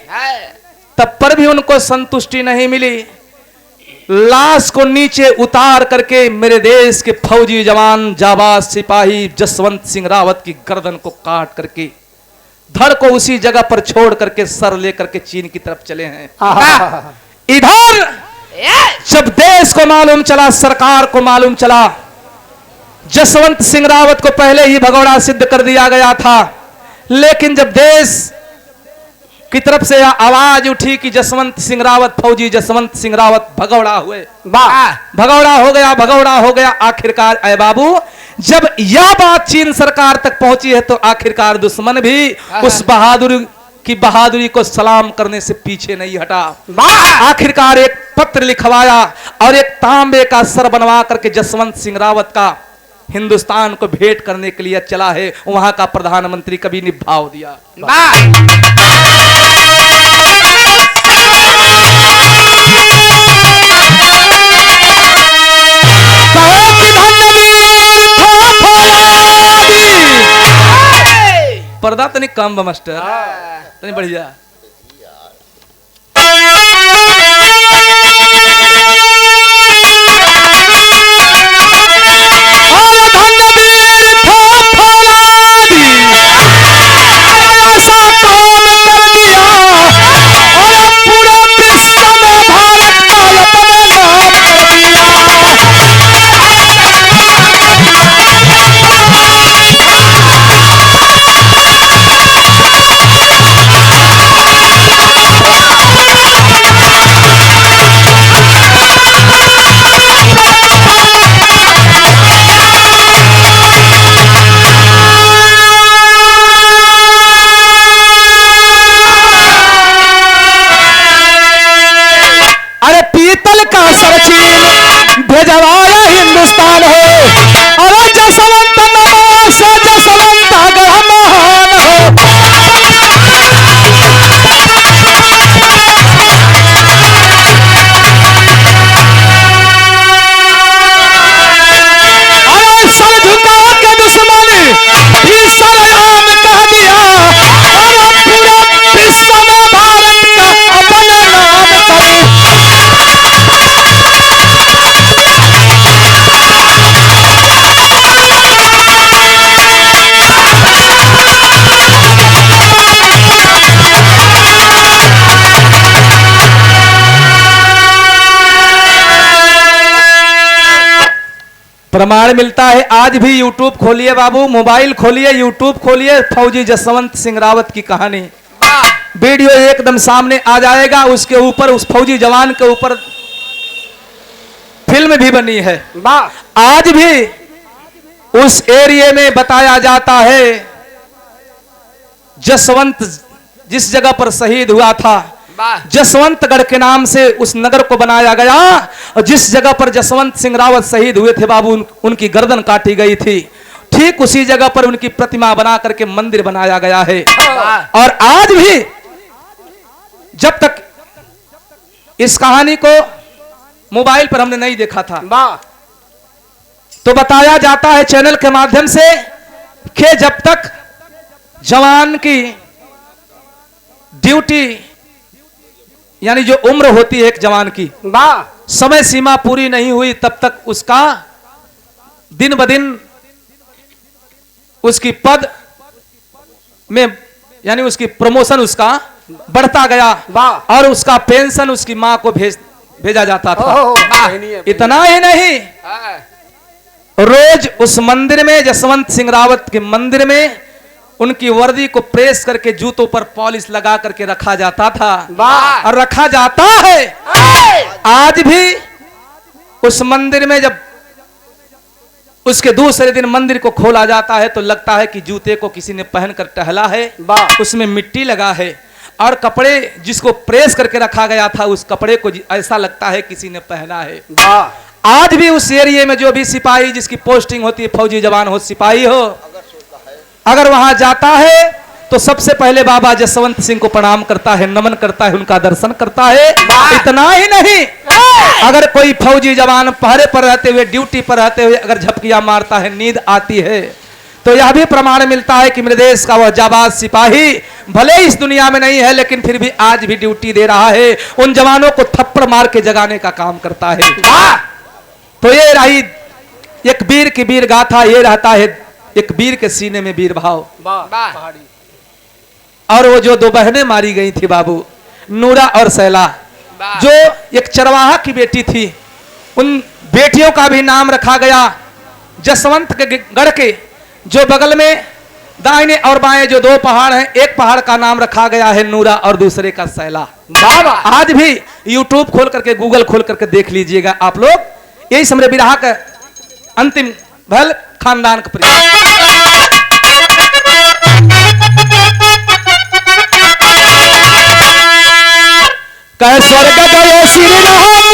तब पर भी उनको संतुष्टि नहीं मिली। लाश को नीचे उतार करके मेरे देश के फौजी जवान, जाबाज सिपाही जसवंत सिंह रावत की गर्दन को काट करके धड़ को उसी जगह पर छोड़ करके सर लेकर के चीन की तरफ चले हैं। इधर जब देश को मालूम चला, सरकार को मालूम चला, जसवंत सिंह रावत को पहले ही भगौड़ा सिद्ध कर दिया गया था। लेकिन जब देश की तरफ से आवाज उठी कि जसवंत सिंह रावत, फौजी जसवंत सिंह रावत भगौड़ा हुए, भगौड़ा हो गया। आखिरकार अय बाबू, जब यह बात चीन सरकार तक पहुंची है तो आखिरकार दुश्मन भी उस बहादुरी को सलाम करने से पीछे नहीं हटा। आखिरकार एक पत्र लिखवाया और एक तांबे का सर बनवा करके जसवंत सिंह रावत का हिंदुस्तान को भेंट करने के लिए चला है। वहां का प्रधानमंत्री कभी ने भाव दिया। पर्दा तनिक कम मास्टर, तनिक बढ़िया। भेजवाया हिंदुस्तान हो और जसवंत नाम से जसवंत अगर महान हो। अरे सर झुका के दुश्मन ईश्वर राम कह दिया और पूरा विश्व में भारत का अपने नाम करे। प्रमाण मिलता है, आज भी यूट्यूब खोलिए बाबू, मोबाइल खोलिए, यूट्यूब खोलिए, फौजी जसवंत सिंह रावत की कहानी वीडियो एकदम सामने आ जाएगा। उसके ऊपर, उस फौजी जवान के ऊपर फिल्म भी बनी है। आज भी उस एरिया में बताया जाता है जसवंत जिस जगह पर शहीद हुआ था, जसवंतगढ़ के नाम से उस नगर को बनाया गया। और जिस जगह पर जसवंत सिंह रावत शहीद हुए थे बाबू, उनकी गर्दन काटी गई थी, ठीक उसी जगह पर उनकी प्रतिमा बना करके मंदिर बनाया गया है। और आज भी जब तक इस कहानी को मोबाइल पर हमने नहीं देखा था तो बताया जाता है चैनल के माध्यम से कि जब तक जवान की ड्यूटी यानी जो उम्र होती है एक जवान की, समय सीमा पूरी नहीं हुई, तब तक उसका दिन ब दिन उसकी पद में यानी उसकी प्रमोशन उसका बढ़ता गया और उसका पेंशन उसकी मां को भेजा जाता था। इतना ही नहीं, रोज उस मंदिर में, जसवंत सिंह रावत के मंदिर में उनकी वर्दी को प्रेस करके जूतों पर पॉलिश लगा करके रखा जाता था और रखा जाता है। आज भी उस मंदिर में जब उसके दूसरे दिन मंदिर को खोला जाता है तो लगता है कि जूते को किसी ने पहनकर टहला है, उसमें मिट्टी लगा है। और कपड़े जिसको प्रेस करके रखा गया था उस कपड़े को ऐसा लगता है किसी ने पहना है। वाह आज भी उस एरिया में जो भी सिपाही जिसकी पोस्टिंग होती है, फौजी जवान हो सिपाही हो, अगर वहां जाता है तो सबसे पहले बाबा जसवंत सिंह को प्रणाम करता है, नमन करता है, उनका दर्शन करता है। इतना ही नहीं, अगर कोई फौजी जवान पहरे पर रहते हुए, ड्यूटी पर रहते हुए अगर झपकियां मारता है, नींद आती है, तो यह भी प्रमाण मिलता है कि मेरे देश का वह जाबाज सिपाही भले इस दुनिया में नहीं है लेकिन फिर भी आज भी ड्यूटी दे रहा है, उन जवानों को थप्पड़ मार के जगाने का काम करता है। तो ये रही एक वीर की वीर गाथा, ये रहता है एक वीर के सीने में वीर भाव। पहाड़ी और वो जो दो बहनें मारी गई थी बाबू, नूरा और सैला, जो एक चरवाहा की बेटी थी, उन बेटियों का भी नाम रखा गया जसवंत के गढ़ के जो बगल में दाहिने और बाएं जो दो पहाड़ हैं, एक पहाड़ का नाम रखा गया है नूरा और दूसरे का सैला। बाबा आज भी यूट्यूब खोल करके, गूगल खोल करके देख लीजिएगा आप लोग। यही समरे बिरहा का अंतिम भल खानदान का परिचय। कह स्वर्ग गए श्री राम